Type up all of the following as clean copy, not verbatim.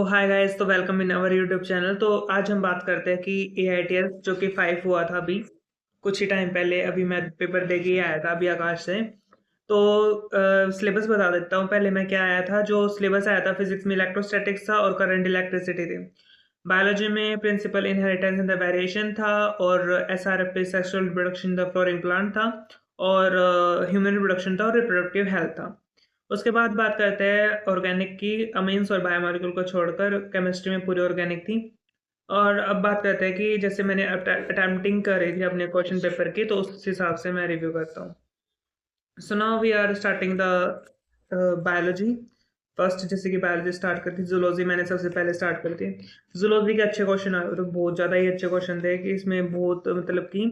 तो hi guys, तो welcome in our YouTube channel. तो आज हम बात करते हैं कि एआईटीएस जो कि 5 हुआ था अभी कुछ ही टाइम पहले। अभी मैं पेपर दे के ही आया था अभी आकाश से। तो सिलेबस बता देता हूँ पहले मैं क्या आया था। जो सिलेबस आया था, फिजिक्स में इलेक्ट्रोस्टैटिक्स था और करंट इलेक्ट्रिसिटी थी। बायोलॉजी में principle inheritance and the variation था, और SRF sexual reproduction the flowering plant था, और ह्यूमन रिप्रोडक्शन था और रिप्रोडक्टिव हेल्थ था। उसके बाद बात करते हैं ऑर्गेनिक की। अमीन्स और बायोमोलिक्यूल को छोड़कर केमिस्ट्री में पूरी ऑर्गेनिक थी। और अब बात करते हैं कि जैसे मैंने अटेम्प्टिंग करी थी अपने क्वेश्चन पेपर की, तो उस हिसाब से मैं रिव्यू करता हूँ। So now we are starting the biology. First जैसे कि बायोलॉजी स्टार्ट करती, जूलॉजी मैंने सबसे पहले स्टार्ट करी थी। जूलॉजी के अच्छे क्वेश्चन आए तो बहुत ज़्यादा ही अच्छे क्वेश्चन थे कि इसमें बहुत मतलब कि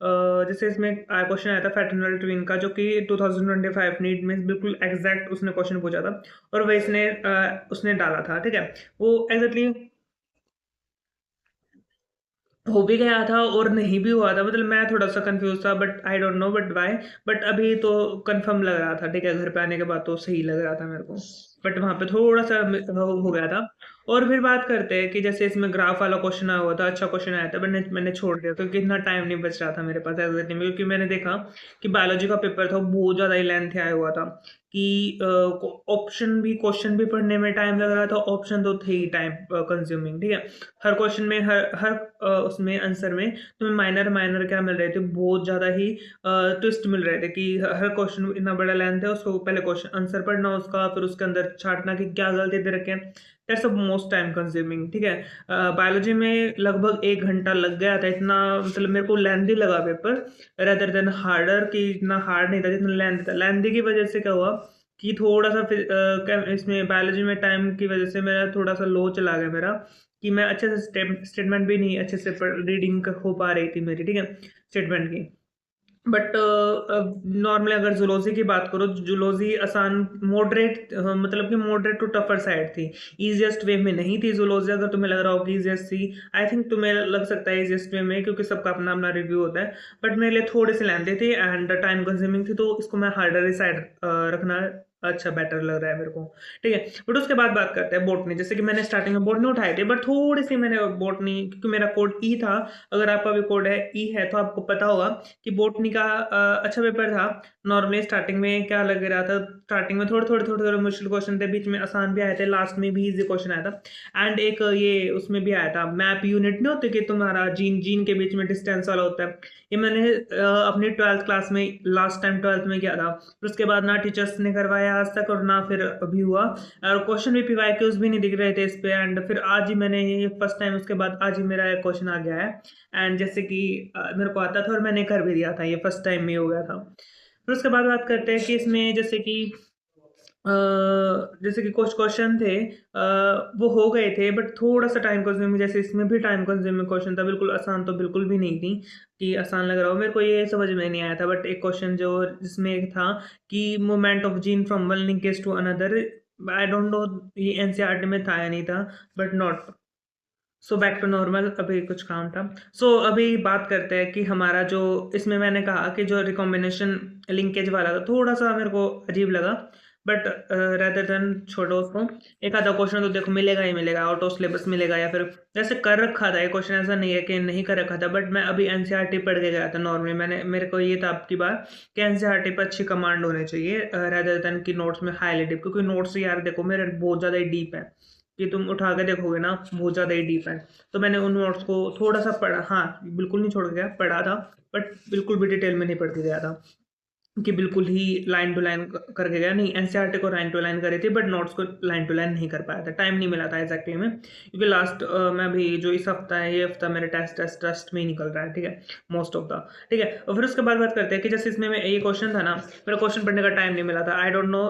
जैसे इसमें क्वेश्चन आया था फैटर्नल ट्विन का, जो कि 2025 नीट में बिल्कुल एग्जैक्ट उसने क्वेश्चन पूछा था। और वह उसने डाला था, ठीक है। वो एग्जैक्टली हो भी गया था और नहीं भी हुआ था। मतलब मैं थोड़ा सा कंफ्यूज था, but I don't no but why. But अभी तो कंफर्म लग रहा था, ठीक है। घर पे आने के बाद तो सही लग रहा था मेरे को। बट वहां पे थोड़ा सा हो गया था। और फिर बात करते हैं कि जैसे इसमें ग्राफ वाला क्वेश्चन आया हुआ था, अच्छा क्वेश्चन आया था, मैंने मैंने छोड़ दिया क्योंकि इतना टाइम नहीं बच रहा था मेरे पास एग्जैक्टली में। क्योंकि मैंने देखा कि बायोलॉजी का पेपर था, बहुत ज़्यादा ही लेंथ आया हुआ था कि ऑप्शन भी क्वेश्चन भी पढ़ने में टाइम लग रहा था, ऑप्शन तो थे ही टाइम कंज्यूमिंग, ठीक है। हर क्वेश्चन में हर हर उसमें आंसर में तुम्हें माइनर माइनर क्या मिल रहे थे, बहुत ज़्यादा ही ट्विस्ट मिल रहे थे कि हर क्वेश्चन इतना बड़ा लेंथ है, उसको पहले क्वेश्चन आंसर पढ़ना उसका, फिर उसके अंदर छांटना कि क्या गलती दे रखे हैं। That's a most time consuming, ठीक है। बायोलॉजी में लगभग 1 घंटा लग गया था। इतना मतलब मेरे को लेंथी लगा पेपर रेदर देन हार्डर, कि इतना हार्ड नहीं था जितना लेंथ था। लेंथी की वजह से क्या हुआ कि थोड़ा सा इसमें बायोलॉजी में टाइम की वजह से मेरा थोड़ा सा लो चला गया मेरा, कि मैं अच्छे से स्टेटमेंट भी नहीं अच्छे से रीडिंग हो पा रही थी मेरी, ठीक है, स्टेटमेंट की। बट नॉर्मली अगर जूलॉजी की बात करो, जूलॉजी आसान मॉडरेट, मतलब कि मॉडरेट टू टफर साइड थी। इजीएस्ट वे में नहीं थी जूलॉजी। अगर तुम्हें लग रहा हो कि इजीएस्ट थी, आई थिंक तुम्हें लग सकता है इजीएस्ट वे में, क्योंकि सबका अपना अपना रिव्यू होता है। बट मेरे लिए थोड़ी सी लेंथी थी एंड टाइम कंज्यूमिंग थी, तो इसको मैं हार्डर साइड रखना अच्छा बेटर लग रहा है मेरे को, ठीक है। बट उसके बाद बात करते हैं बॉटनी। जैसे कि मैंने स्टार्टिंग में बॉटनी उठाई थी, बट थोड़ी सी मैंने बॉटनी, क्योंकि मेरा कोड ई था। अगर आपका भी कोड है ई है तो आपको पता होगा कि बॉटनी का अच्छा पेपर था। नॉर्मली स्टार्टिंग में क्या लग रहा था, स्टार्टिंग में थोड़े मुश्किल क्वेश्चन थे, बीच में आसान भी आए थे, लास्ट में भी इजी क्वेश्चन आया था। एंड एक ये उसमें भी आया था मैप यूनिट, नहीं होते कि तुम्हारा जीन जीन के बीच में डिस्टेंस वाला होता है। ये मैंने अपनी 12th क्लास में लास्ट टाइम 12th में किया था। फिर उसके बाद ना टीचर्स ने करवाया आज तक, और ना फिर अभी हुआ। और क्वेश्चन भी पीवाईक्यूज भी नहीं दिख रहे थे इस पे। एंड फिर आज ही मैंने ये फर्स्ट टाइम, उसके बाद आज ही मेरा एक क्वेश्चन आ गया है। एंड जैसे कि मेरे को आता था और मैंने कर भी दिया था, ये फर्स्ट टाइम में हो गया था। फिर उसके बाद बात करते हैं कि इसमें अ, जैसे कि कुछ क्वेश्चन थे, वो हो गए थे बट थोड़ा सा टाइम कंज्यूमिंग। जैसे इसमें भी टाइम कंज्यूमिंग क्वेश्चन था, बिल्कुल आसान तो बिल्कुल भी नहीं थी कि आसान लग रहा हो मेरे को, ये समझ में नहीं आया था। बट एक क्वेश्चन जो जिसमें था कि movement of gene from one linkage to another, I don't know ये एनसीईआरटी में था या नहीं था, but not. So back to normal, अभी कुछ काम था। सो अभी बात करते हैं कि हमारा जो इसमें मैंने कहा कि जो रिकॉम्बिनेशन लिंकेज वाला था, थोड़ा सा मेरे को अजीब लगा। बट रेदर देन छोड़ो उसको। एक आधा क्वेश्चन तो देखो मिलेगा ही मिलेगा, आउट ऑफ सिलेबस मिलेगा, या फिर जैसे कर रखा था ये क्वेश्चन, ऐसा नहीं है कि नहीं कर रखा था। बट मैं अभी एनसीईआरटी पढ़ के गया था नॉर्मली, मैंने मेरे को ये था आपकी बात कि एनसीईआरटी पर अच्छी कमांड होनी चाहिए रेदर देन की नोट्स में हाईली डीप। क्योंकि नोट्स यार देखो मेरे बहुत ज़्यादा ही डीप है, कि तुम उठा के देखोगे ना बहुत ज़्यादा ही डीप है। तो मैंने उन नोट्स को थोड़ा सा पढ़ा, हाँ बिल्कुल नहीं छोड़ गया, पढ़ा था। बट बिल्कुल भी डिटेल में नहीं पढ़ के गया था कि बिल्कुल ही लाइन टू लाइन करके गया, नहीं। एनसीईआरटी को लाइन टू लाइन करी थी, बट नोट्स को लाइन टू लाइन नहीं कर पाया था, टाइम नहीं मिला था एग्जैक्टली में। क्योंकि लास्ट में भी जो इस हफ्ता है, ये हफ्ता मेरे टेस्ट में ही निकल रहा है, ठीक है, मोस्ट ऑफ द, ठीक है। और फिर उसके बाद बात करते हैं कि जैसे इसमें ये क्वेश्चन था ना, मेरा क्वेश्चन पढ़ने का टाइम नहीं मिला था। आई डोंट नो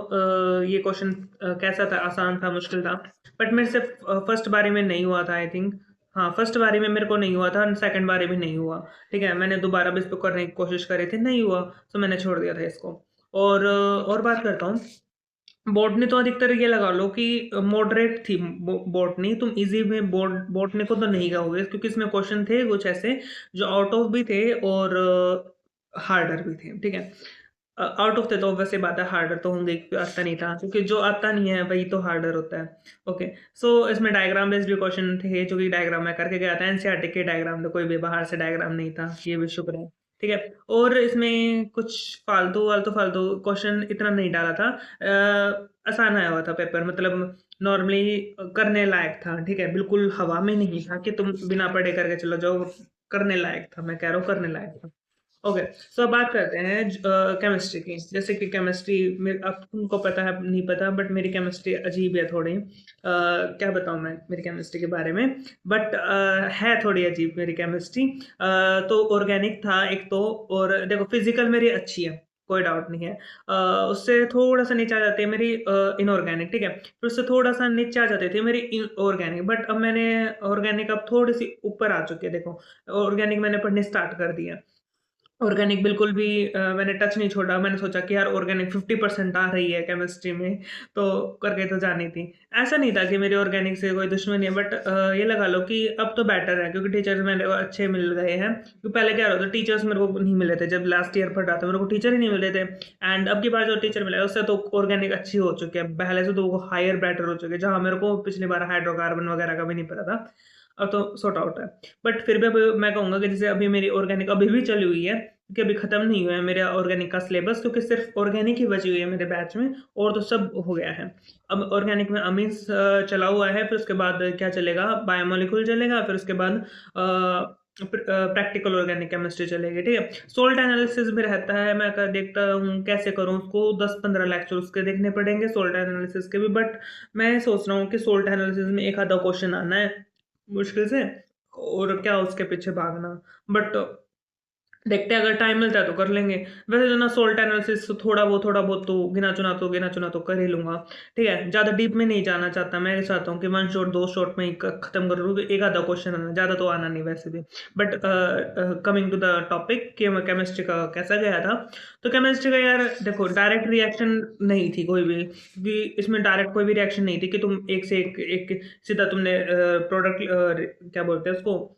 ये क्वेश्चन कैसा था, आसान था मुश्किल था। बट मेरे से फर्स्ट बारी में नहीं हुआ था आई थिंक। हाँ, फर्स्ट बारी में मेरे को नहीं हुआ था, सेकंड बारी भी नहीं हुआ, ठीक है। मैंने दोबारा भी इसको करने की कोशिश करी थी, नहीं हुआ, तो मैंने छोड़ दिया था इसको। और बात करता हूँ बॉटनी। तो अधिकतर ये लगा लो कि मॉडरेट थी बॉटनी। तुम इजी में बॉटनी को तो नहीं कहोगे, क्योंकि इसमें क्वेश्चन थे कुछ ऐसे जो आउट ऑफ भी थे और हार्डर भी थे, ठीक है। आउट ऑफ द तो वैसे बात है, हार्डर तो होंगे क्योंकि आता नहीं था, क्योंकि जो आता नहीं है वही तो हार्डर होता है। ओके, सो इसमें डायग्राम बेस्ड भी क्वेश्चन थे, जो कि डायग्राम मैं करके गया था। एनसीईआरटी के डायग्राम तो कोई भी बाहर से डायग्राम नहीं था, ये भी शुक्र है। ठीक है, और इसमें कुछ फालतू क्वेश्चन इतना नहीं डाला था। आसान आया हुआ था पेपर, मतलब नॉर्मली करने लायक था। ठीक है, बिल्कुल हवा में नहीं था कि तुम बिना पढ़े करके चलो जाओ, करने लायक था, मैं कह रहा हूँ करने लायक था। ओके, सो अब बात करते हैं केमिस्ट्री की। जैसे कि केमिस्ट्री में अब तुमको पता है नहीं पता, बट मेरी केमिस्ट्री अजीब है थोड़ी। क्या बताऊँ मैं मेरी केमिस्ट्री के बारे में, बट है थोड़ी अजीब मेरी केमिस्ट्री। तो ऑर्गेनिक था एक तो, और देखो फिजिकल मेरी अच्छी है, कोई डाउट नहीं है। उससे थोड़ा सा नीचे आ जाती है मेरी इनऑर्गेनिक। ठीक है, फिर उससे थोड़ा सा नीचे आ जाती थी मेरी ऑर्गेनिक, बट अब मैंने ऑर्गेनिक अब थोड़ी सी ऊपर आ चुकी है। देखो ऑर्गेनिक मैंने पढ़नी स्टार्ट कर दिया। ऑर्गेनिक बिल्कुल भी मैंने टच नहीं छोड़ा। मैंने सोचा कि यार ऑर्गेनिक 50% आ रही है केमिस्ट्री में, तो करके तो जानी थी। ऐसा नहीं था कि मेरी ऑर्गेनिक से कोई दुश्मनी है, बट ये लगा लो कि अब तो बेटर है, क्योंकि टीचर्स मेरे को अच्छे मिल गए हैं। क्योंकि पहले क्या होता था, टीचर्स मेरे को नहीं मिले थे। जब लास्ट ईयर पढ़ रहा था मेरे को टीचर ही नहीं मिले थे, एंड अब की बार जो टीचर मिले उससे तो ऑर्गेनिक अच्छी हो चुकी है, पहले से तो वो हायर बेटर हो चुके हैं, जहाँ मेरे को पिछली बार हाइड्रोकार्बन वगैरह का भी नहीं पता था। अब तो सॉर्ट आउट है। बट फिर भी अभी मैं कहूँगा कि जैसे अभी मेरी ऑर्गेनिक अभी भी चली हुई है, कि अभी खत्म नहीं हुआ है मेरा ऑर्गेनिक का सिलेबस, क्योंकि सिर्फ ऑर्गेनिक ही बची हुई है मेरे बैच में, और तो सब हो गया है। अब ऑर्गेनिक में अमीन्स चला हुआ है, फिर उसके बाद क्या चलेगा, बायोमोलिक्यूल चलेगा, फिर उसके बाद प्रैक्टिकल ऑर्गेनिक केमिस्ट्री चलेगी। ठीक है, सोल्ट एनालिसिस भी रहता है, मैं देखता हूँ कैसे करूँ उसको, 10-15 लेक्चर उसके देखने पड़ेंगे सोल्ट एनालिसिस के भी। बट मैं सोच रहा हूँ कि सोल्ट एनालिसिस में एक आधा क्वेश्चन आना है मुश्किल से, और क्या उसके पीछे भागना। बट देखते हैं, अगर टाइम मिलता है तो कर लेंगे। वैसे जो ना सोल्ट एनालिसिस थोड़ा बहुत तो गिना चुना तो कर ही लूंगा। ठीक है, ज़्यादा डीप में नहीं जाना चाहता, मैं चाहता हूँ कि 1 शॉट 2 शॉट में ही खत्म कर लूँ। एक आधा क्वेश्चन आना, ज़्यादा तो आना नहीं वैसे भी। But coming to the topic कि केमिस्ट्री का कैसा गया था, तो केमिस्ट्री का यार देखो डायरेक्ट रिएक्शन नहीं थी कोई भी, क्योंकि इसमें डायरेक्ट कोई भी रिएक्शन नहीं थी कि तुम एक से एक सीधा तुमने प्रोडक्ट क्या बोलते हैं उसको,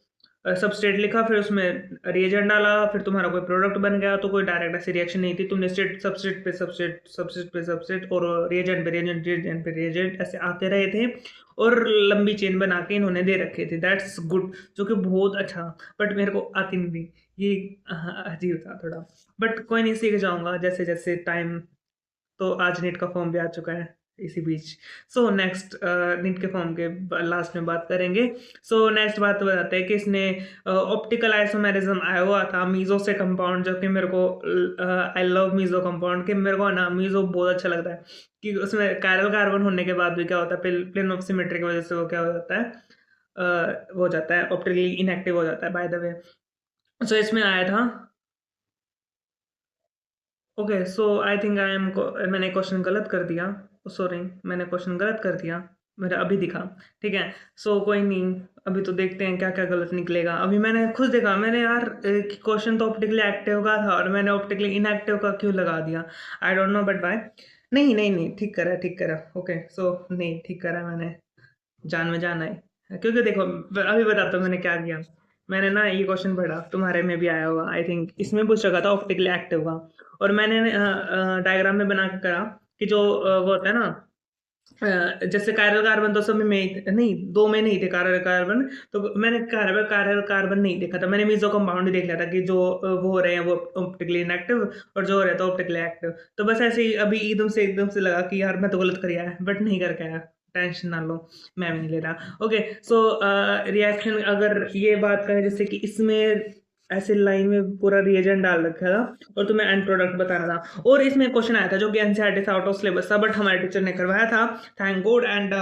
सबस्ट्रेट लिखा, फिर उसमें रिएजेंट डाला, फिर तुम्हारा कोई प्रोडक्ट बन गया। तो कोई डायरेक्ट ऐसी रिएक्शन नहीं थी, तुमने स्ट्रेट सबस्ट्रेट पे सबस्ट्रेट, सबस्ट्रेट पे सबस्ट्रेट, और रिएजेंट पे रिएजेंट, रिएजेंट पे रिएजेंट, ऐसे आते रहे थे, और लंबी चेन बना के इन्होंने दे रखे थे। दैट्स गुड, जो कि बहुत अच्छा। बट मेरे को आती नहीं थी, ये अजीब था थोड़ा। बट कोई नहीं, सीख जाऊंगा जैसे जैसे टाइम। तो आज नीट का फॉर्म भी आ चुका है इसी बीच। सो नेक्स्ट नीट के फॉर्म के लास्ट में बात करेंगे। सो नेक्स्ट बात बताते हैं कि इसने ऑप्टिकल आइसोमेरिज्म आया हुआ था मीजो से कंपाउंड, जो कि मेरे को आई लव मीजो कंपाउंड, कि मेरे को ना मीजो बहुत अच्छा लगता है। कि उसमें कायरल कार्बन होने के बाद भी क्या होता है, प्लेन ऑफ सिमेट्री की वजह से वो क्या हो जाता है, वो हो जाता है ऑप्टिकली इनएक्टिव हो जाता है, बाय द वे। सो इसमें आया था। ओके, सो आई थिंक मैंने क्वेश्चन गलत कर दिया। सॉरी, मैंने क्वेश्चन गलत कर दिया, मेरा अभी दिखा। ठीक है, सो कोई नहीं, अभी तो देखते हैं क्या क्या गलत निकलेगा। अभी मैंने खुद देखा, मैंने यार क्वेश्चन तो ऑप्टिकली एक्टिव का था, और मैंने ऑप्टिकली इनएक्टिव का क्यों लगा दिया, आई डोंट नो बट बाय। नहीं नहीं नहीं, ठीक करा ठीक करा। ओके, सो नहीं ठीक करा मैंने, जान में जान आई। क्योंकि देखो अभी बताता हूँ मैंने क्या किया। मैंने ना ये क्वेश्चन पढ़ा, तुम्हारे में भी आया होगा आई थिंक, इसमें पूछ रखा था ऑप्टिकली एक्टिव का, और मैंने डायग्राम में बना के करा कि जो वो होता है ना, जैसे कायरल कार्बन तो सब में नहीं, दो में नहीं थे कायरल कार्बन। तो मैंने कायरल कायरल कार्बन नहीं देखा था, मैंने मीजो कंपाउंड ही देख लिया था कि जो वो हो रहे हैं वो ऑप्टिकली इनएक्टिव, और जो हो रहे हैं तो ऑप्टिकली एक्टिव। तो बस ऐसे ही अभी एकदम से लगा कि यार मैं तो गलत कर आया, बट नहीं करके आया। टेंशन ना लो, मैं भी नहीं ले रहा। ओके, सो रिएक्शन अगर ये बात करें, जैसे कि इसमें ऐसे लाइन में पूरा रिएजेंट डाल रखा था, और तुम्हें एंड प्रोडक्ट बताना था। और इसमें क्वेश्चन आया था जो कि एनसीईआरटी से आउट ऑफ सिलेबस था, बट हमारे टीचर ने करवाया था, थैंक गॉड। एंड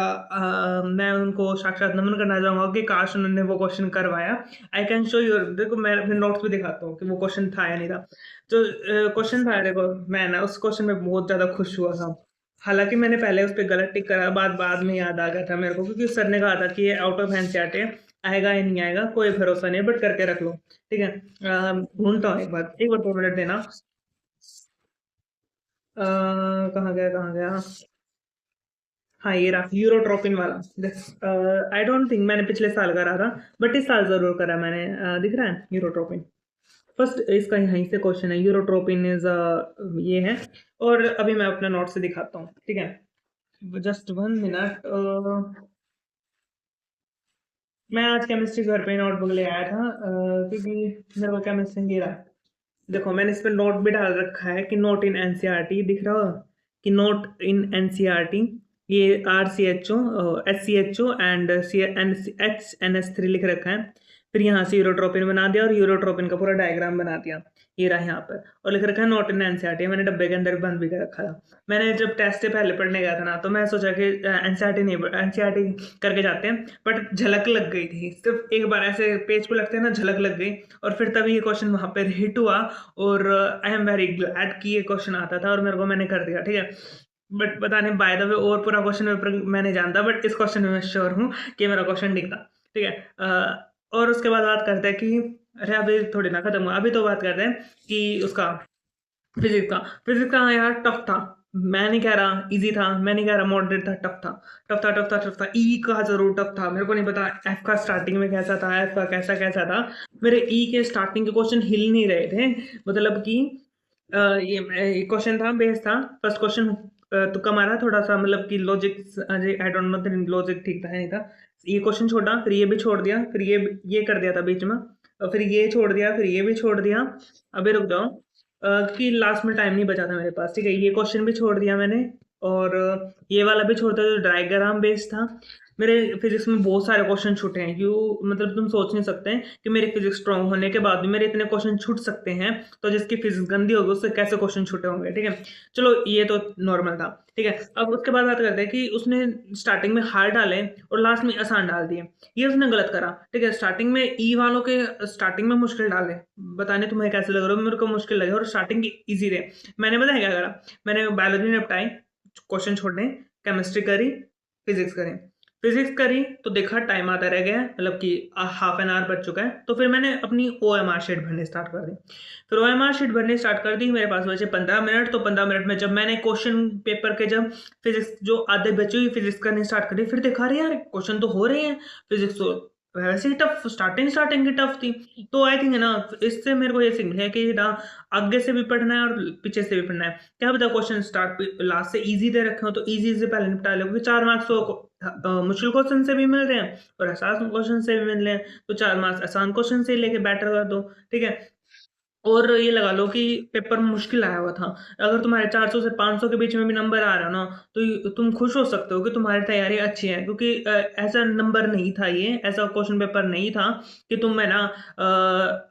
मैं उनको साक्षात नमन करना चाहूंगा कि काश उन्होंने वो क्वेश्चन करवाया। आई कैन शो यू, देखो मैं अपने नोट्स भी दिखाता हूँ कि वो क्वेश्चन था या नहीं था। जो क्वेश्चन था, देखो मैं ना उस क्वेश्चन में बहुत ज़्यादा खुश हुआ था। हालांकि मैंने पहले उस पर गलत टिक करा, बाद बाद में याद आ गया था मेरे को, क्योंकि सर ने कहा था कि ये आउट ऑफ एनसीईआरटी है, आएगा या नहीं आएगा कोई भरोसा नहीं, बट करके रख लो। ठीक है, ढूंढता हूँ, एक बार 2 मिनट देना। कहाँ गया। हाँ ये रहा, यूरोट्रोपिन वाला। आई डोंट थिंक मैंने पिछले साल करा था, बट इस साल जरूर करा मैंने। दिख रहा है यूरोट्रोपिन। फर्स्ट इसका यहीं से क्वेश्चन है, यूरोट्रोपिन इज ये है। और अभी मैं अपना नोट से दिखाता हूँ, ठीक है, जस्ट 1 मिनट। मैं आज केमिस्ट्री घर पे नोटबुक ले आया था, क्योंकि मेरे को केमिस्ट्री नहीं रहा। देखो मैंने इस पे नोट भी डाल रखा है कि नोट इन एनसीईआरटी, दिख रहा हो कि नोट इन एनसीईआरटी, ये RCHO एंड HNS3 लिख रखा है। फिर यहाँ से यूरोट्रोपिन बना दिया और यूरोट्रोपिन का पूरा डायग्राम बना दिया, ये रहा यहाँ पर, और लिख रखा है नोट इन एनसीईआरटी। मैंने डब्बे के अंदर बंद भी कर रखा था। मैंने जब टेस्ट से पहले पढ़ने गया था ना, तो मैं सोचा कि एनसीईआरटी नहीं, एनसीईआरटी करके जाते हैं, बट झलक लग गई थी, सिर्फ एक बार ऐसे पेज पे लगते हैं ना, झलक लग गई, और फिर तभी ये क्वेश्चन वहाँ पर हिट हुआ। और आई एम वेरी ग्लैड कि ये क्वेश्चन आता था और मेरे को मैंने कर दिया, ठीक है। बट पता नहीं बाय द वे और पूरा क्वेश्चन पेपर मैं नहीं जानता, बट इस क्वेश्चन में मैं श्योर हूँ कि मेरा क्वेश्चन दिखता, ठीक है। और उसके बाद बात करते हैं कि अरे अभी थोड़ी ना खत्म हुआ, अभी तो बात करते हैं कि उसका फिजिक्स का यार टफ था। मैं नहीं कह रहा इजी था, मैं नहीं कह रहा मॉडरेट था, टफ था, टफ था, टफ था, टफ था। ई का जरूर टफ था, मेरे को नहीं पता एफ का स्टार्टिंग में कैसा था, एफ का कैसा कैसा था। मेरे ई के स्टार्टिंग के क्वेश्चन हिल नहीं रहे थे, मतलब कि ये क्वेश्चन था, बेस था, फर्स्ट क्वेश्चन तुक्का मारा थोड़ा सा, मतलब कि logic, I don't no logic ठीक था नहीं था। ये क्वेश्चन छोड़ा, फिर ये भी छोड़ दिया, फिर ये कर दिया था बीच में, और फिर ये छोड़ दिया, फिर ये भी छोड़ दिया। अभी रुक जाओ, कि लास्ट में टाइम नहीं बचा था मेरे पास, ठीक है। ये क्वेश्चन भी छोड़ दिया मैंने, और ये वाला भी छोड़ दिया जो डायग्राम बेस्ड था। मेरे फिजिक्स में बहुत सारे क्वेश्चन छूटे हैं, क्यों, मतलब तुम सोच नहीं सकते हैं कि मेरी फिजिक्स स्ट्रांग होने के बाद भी मेरे इतने क्वेश्चन छूट सकते हैं। तो जिसकी फिजिक्स गंदी होगी उससे कैसे क्वेश्चन छूटे होंगे, ठीक है। चलो ये तो नॉर्मल था, ठीक है। अब उसके बाद बात करते हैं कि उसने स्टार्टिंग में हार्ड डाले और लास्ट में आसान डाल दिए, ये उसने गलत करा, ठीक है। स्टार्टिंग में ई वालों के स्टार्टिंग में मुश्किल डाले, बताने तुम्हें कैसे लग रहा हो, मेरे को मुश्किल लगे, और स्टार्टिंग इजी रहे। मैंने बताया क्या करा, मैंने बायोलॉजी निपटाई, क्वेश्चन छोड़ने, केमिस्ट्री करी, फिजिक्स करी। फिजिक्स करी तो देखा टाइम आता रह गया, मतलब कि हाफ एन आवर बच चुका है, तो फिर मैंने अपनी OMR शीट भरने स्टार्ट कर दी। फिर OMR शीट भरने स्टार्ट कर दी, मेरे पास बचे 15 मिनट। तो 15 मिनट में जब मैंने क्वेश्चन पेपर के जब फिजिक्स जो आधे बचे हुई फिजिक्स करनी स्टार्ट करी, फिर देखा रहे यार क्वेश्चन तो हो रहे हैं, फिजिक्स तो वैसे ही टफ, स्टार्टिंग की टफ थी। तो आई थिंक है ना, इससे मेरे को ये सीख है कि ना आगे से भी पढ़ना है और पीछे से भी पढ़ना है। क्या पता क्वेश्चन स्टार्ट लास्ट से इजी दे रखे हो तो इजी से पहले निपटा लो, क्योंकि 4 मार्क्स तो मुश्किल क्वेश्चन से भी मिल रहे हैं और आसान क्वेश्चन से भी मिल रहे हैं, तो 4 मार्क्स आसान क्वेश्चन से लेके बेटर कर दो, ठीक है। और ये लगा लो कि पेपर में मुश्किल आया हुआ था, अगर तुम्हारे 400 से 500 के बीच में भी नंबर आ रहा है ना, तो तुम खुश हो सकते हो कि तुम्हारी तैयारी अच्छी है, क्योंकि ऐसा नंबर नहीं था, ये ऐसा क्वेश्चन पेपर नहीं था कि तुम है ना,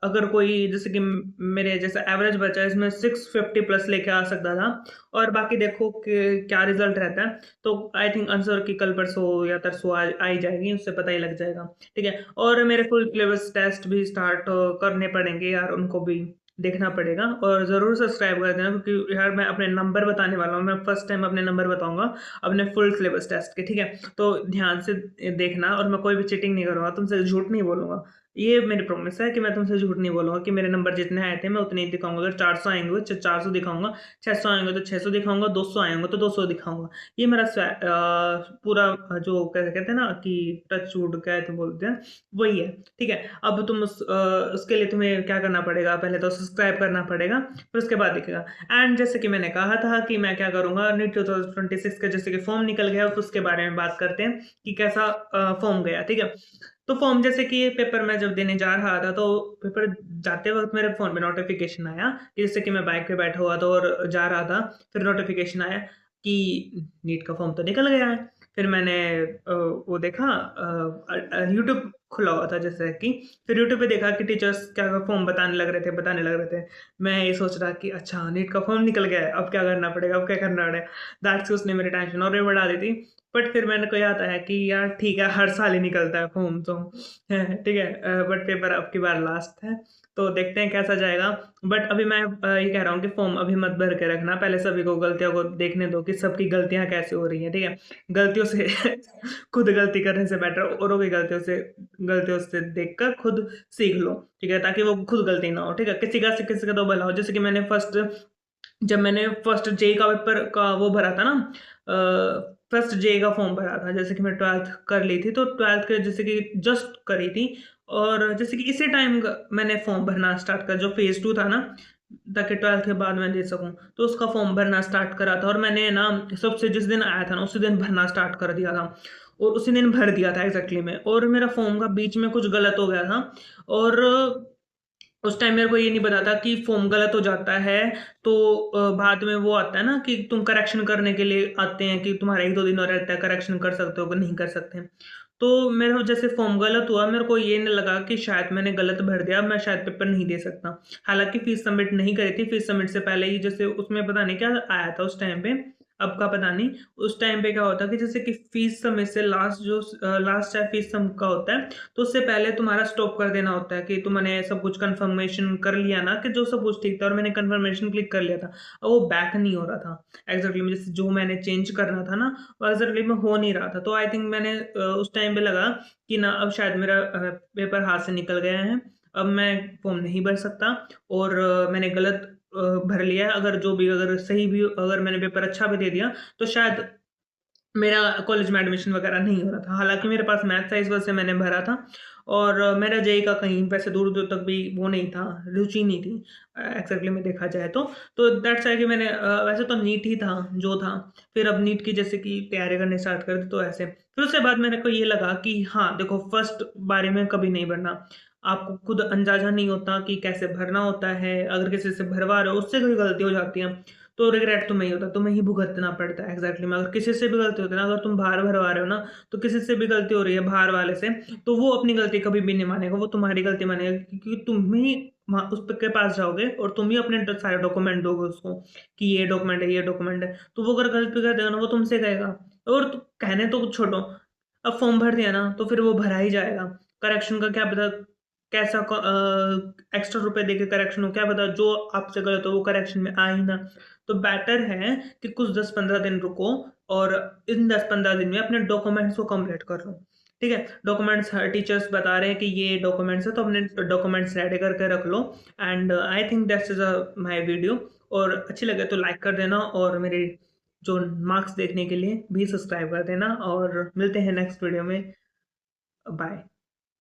अगर कोई जैसे कि मेरे जैसा एवरेज बच्चा इसमें 650 प्लस लेके आ सकता था, और बाकी देखो कि क्या रिजल्ट रहता है। तो आई थिंक आंसर की कल परसों या तरसों आ ही जाएगी, उससे पता ही लग जाएगा, ठीक है। और मेरे फुल सिलेबस टेस्ट भी स्टार्ट करने पड़ेंगे यार, उनको भी देखना पड़ेगा, और ज़रूर सब्सक्राइब कर देना, क्योंकि यार मैं अपने नंबर बताने वाला हूँ, मैं फर्स्ट टाइम अपने नंबर बताऊंगा अपने फुल सिलेबस टेस्ट के, ठीक है। तो ध्यान से देखना, और मैं कोई भी चीटिंग नहीं करूँगा, तुमसे झूठ नहीं बोलूँगा, ये मेरी प्रॉमिस है कि मैं तुमसे झूठ नहीं बोलूँगा, कि मेरे नंबर जितने आए थे मैं उतने ही दिखाऊंगा। अगर 400 आएंगे तो 400 दिखाऊंगा, 600 आएंगे तो 600 दिखाऊंगा, 200 आएंगे तो 200 दिखाऊंगा। ये मेरा पूरा जो कहते हैं ना कि टच वुड कहते बोलते हैं, वही है, ठीक है। अब तुम उसके लिए तुम्हें क्या करना पड़ेगा, पहले तो सब्सक्राइब करना पड़ेगा, फिर उसके बाद दिखेगा। एंड जैसे कि मैंने कहा था कि मैं क्या करूंगा, नीट 2026 का जैसे कि फॉर्म निकल गया, तो उसके बारे में बात करते हैं कि कैसा फॉर्म गया, ठीक है। तो फॉर्म जैसे कि ये पेपर मैं जब देने जा रहा था, तो पेपर जाते वक्त मेरे फ़ोन में नोटिफिकेशन आया कि जैसे कि मैं बाइक पे बैठा हुआ था और जा रहा था, फिर नोटिफिकेशन आया कि नीट का फॉर्म तो निकल गया है। फिर मैंने वो देखा, यूट्यूब खुला हुआ था जैसे कि, फिर यूट्यूब पे देखा कि टीचर्स क्या फॉर्म बताने लग रहे थे। मैं ये सोच रहा कि अच्छा नीट का फॉर्म निकल गया है, अब क्या करना पड़ेगा, अब क्या करना पड़ेगा। दैट्स उसने मेरी टेंशन और भी बढ़ा दी थी। बट फिर मैंने को याद आया कि यार ठीक है, हर साल ही निकलता है फॉर्म तो ठीक है, बट पेपर अब की बार लास्ट है, तो देखते हैं कैसा जाएगा। बट अभी मैं ये कह रहा हूँ कि फॉर्म अभी मत भर के रखना, पहले सभी को गलतियों को देखने दो कि सबकी गलतियाँ कैसे हो रही हैं, ठीक है। गलतियों से खुद गलती करने से बेटर औरों की गलतियों से देखकर खुद सीख लो, ठीक है, ताकि वो खुद गलती ना हो, ठीक है। किसी का तो भला हो, जैसे कि जब मैंने फर्स्ट जेई का पेपर का वो भरा था ना, फर्स्ट जे का फॉर्म भरा था, जैसे कि मैं 12th कर ली थी, तो 12th के जैसे कि जस्ट करी थी, और जैसे कि इसी टाइम मैंने फॉर्म भरना स्टार्ट कर, जो फेज़ 2 था ना, ताकि 12th के बाद मैं दे सकूँ, तो उसका फॉर्म भरना स्टार्ट करा था, और मैंने ना सबसे जिस दिन आया था ना, उसी दिन भरना स्टार्ट कर दिया था, और उसी दिन भर दिया था एग्ज़ैक्टली में, और मेरा फॉर्म का बीच में कुछ गलत हो गया था, और उस टाइम मेरे को ये नहीं पता था कि फ़ॉर्म गलत हो जाता है, तो बाद में वो आता है ना कि तुम करेक्शन करने के लिए आते हैं, कि तुम्हारा 1-2 दिन और रहता है, करेक्शन कर सकते हो कि नहीं कर सकते। तो मेरा जैसे फ़ॉर्म गलत हुआ, मेरे को ये नहीं लगा कि शायद मैंने गलत भर दिया, मैं शायद पेपर नहीं दे सकता। हालाँकि फ़ीस सबमिट नहीं करी थी, फ़ीस सबमिट से पहले ही जैसे उसमें पता नहीं क्या आया था उस टाइम पे, अब का पता नहीं। उस टाइम पे क्या होता है कि जैसे कि फ़ीस सबमिट से लास्ट चाहे फ़ीस सम का होता है, तो उससे पहले तुम्हारा स्टॉप कर देना होता है कि तुमने सब कुछ कन्फर्मेशन कर लिया ना, कि जो सब कुछ ठीक था, और मैंने कन्फर्मेशन क्लिक कर लिया था। अब वो बैक नहीं हो रहा था। एग्ज़ैक्टली में जैसे जो मैंने चेंज करना था ना, वो एग्ज़ैक्टली में हो नहीं रहा था। तो आई थिंक मैंने उस टाइम पे लगा कि ना अब शायद मेरा पेपर हाथ से निकल गया है। अब मैं फॉर्म नहीं भर सकता, और मैंने गलत भर लिया है। अगर सही भी, अगर मैंने पेपर अच्छा भी दे दिया, तो शायद मेरा कॉलेज में एडमिशन वगैरह नहीं हो रहा था। हालाँकि मेरे पास मैथ था, इस वजह से मैंने भरा था, और मेरा जेईई का कहीं वैसे दूर-दूर तक भी वो नहीं था, रुचि नहीं थी एक्ज़ैक्टली में देखा जाए तो। तो दैट्स व्हाई कि मैंने वैसे तो नीट ही था जो था, फिर अब नीट की जैसे कि तैयारी करनी स्टार्ट कर दी, तो ऐसे। फिर उसके बाद मेरे को ये लगा कि हाँ, देखो फर्स्ट बारी में कभी नहीं भरना। आपको खुद अंदाज़ा नहीं होता कि कैसे भरना होता है, अगर किसी से भरवा रहे हो, उससे कोई गलती हो जाती है, तो रिग्रेट तुम्हें ही होता है, तुम्हें ही भुगतना पड़ता है एग्ज़ैक्टली में। अगर किसी से भी गलती होती है ना, अगर तुम बाहर भरवा रहे हो ना, तो किसी से भी गलती हो रही है बाहर वाले से, तो वो अपनी गलती कभी भी नहीं मानेगा, वो तुम्हारी गलती मानेगा, क्योंकि तुम ही वहाँ उस के पास जाओगे, और तुम ही अपने सारे डॉक्यूमेंट दोगे उसको, कि ये डॉक्यूमेंट है, ये डॉक्यूमेंट है। तो वो अगर गलती कर देगा ना, वो तुमसे कहेगा, और कहने तो कुछ छोड़ो, अब फॉर्म भर दिया ना, तो फिर वो भरा ही जाएगा। करेक्शन का क्या पता कैसा एक्स्ट्रा रुपए देके करेक्शन हो, क्या पता जो आपसे गलत हो वो करेक्शन में आ ही ना। तो बेटर है कि कुछ 10-15 दिन रुको, और इन 10-15 दिन में अपने डॉक्यूमेंट्स को कंप्लीट कर लो। ठीक है? डॉक्यूमेंट्स हर टीचर्स बता रहे हैं कि ये डॉक्यूमेंट्स है, तो अपने डॉक्यूमेंट्स रेडी करके रख लो, and I think that's is my video, और अच्छी लगे तो लाइक कर देना, और मेरे जो मार्क्स देखने के लिए भी सब्सक्राइब कर देना, और मिलते हैं नेक्स्ट वीडियो में। बाय।